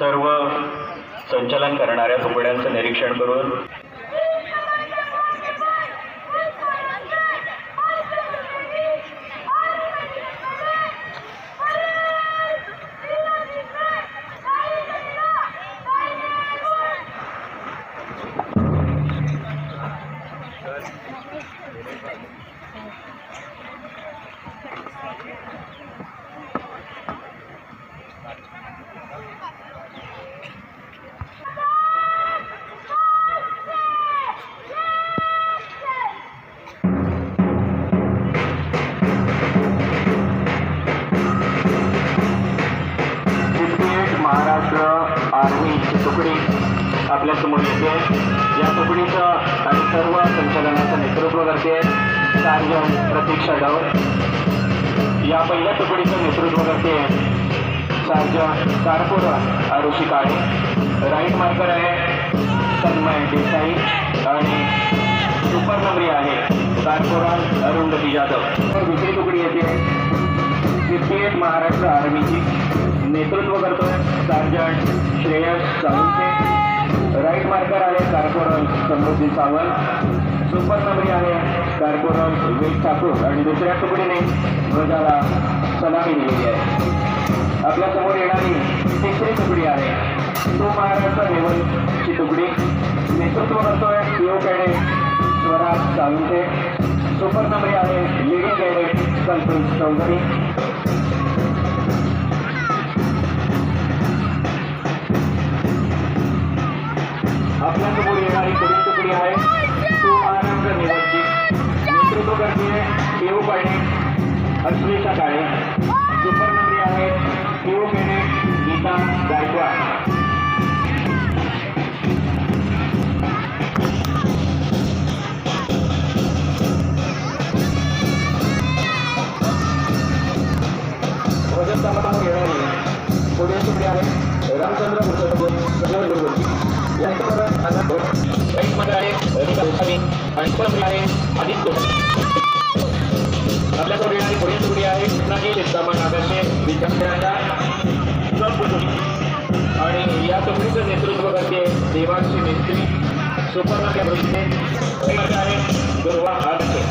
सर्व संचलन करणाऱ्या तुकड्यांचं निरीक्षण करून महाराष्ट्र आर्मीची तुकडी आपल्या समोर येते। या तुकडीचं आणि सर्व संचलनाचं नेतृत्व करते सार्जंट प्रतीक्षा डावर। या पहिल्या तुकडीचं नेतृत्व करते सार्जंट कारपोरल आरुषी काळे। राईट मार्कर आहे तन्मय देसाई आणि सुपर नंबरी आहे कारपोरल अरुंधती जाधव। तर दुसरी तुकडी येते 58 महाराष्ट्र आर्मीची, नेतृत्व करतोय सार्जंट श्रेयस सावंते। राईट मार्कर आहे कारपोरल समृद्धी सावंत। सुपर नंबरी आहे कारपोरल विवेक ठाकूर आणि दुसऱ्या तुकडीने ध्वजाला सलामी दिलेली आहे। आपल्या समोर येणारी तिसरी तुकडी आहे तो महाराष्ट्र नेव्हलची तुकडी, नेतृत्व करतोय पीओ कॅडेट स्वराज सावंते। सुपर नंबरी आहे लेडी कॅडेट कल्पना चौधरी। आपल्या समोर येणारी पुढील तुकडी आहे तो महाराष्ट्र नेव्हलची, नेतृत्व करते पीओ कॅडेट अश्लेषा काळे। सुपर नंबरी आहे पीओ कॅडेट गीता गायकवाड। ध्वजस्तंभासमोर येणारी पुढील तुकडी आहे रामचंद्र गुरुजी। आपल्याकडे येणारी पुढील तुकडी आहे आणि या तुकडीचं नेतृत्व करते देवांशी मिस्त्री। सुपर आहे दुर्वा आडके।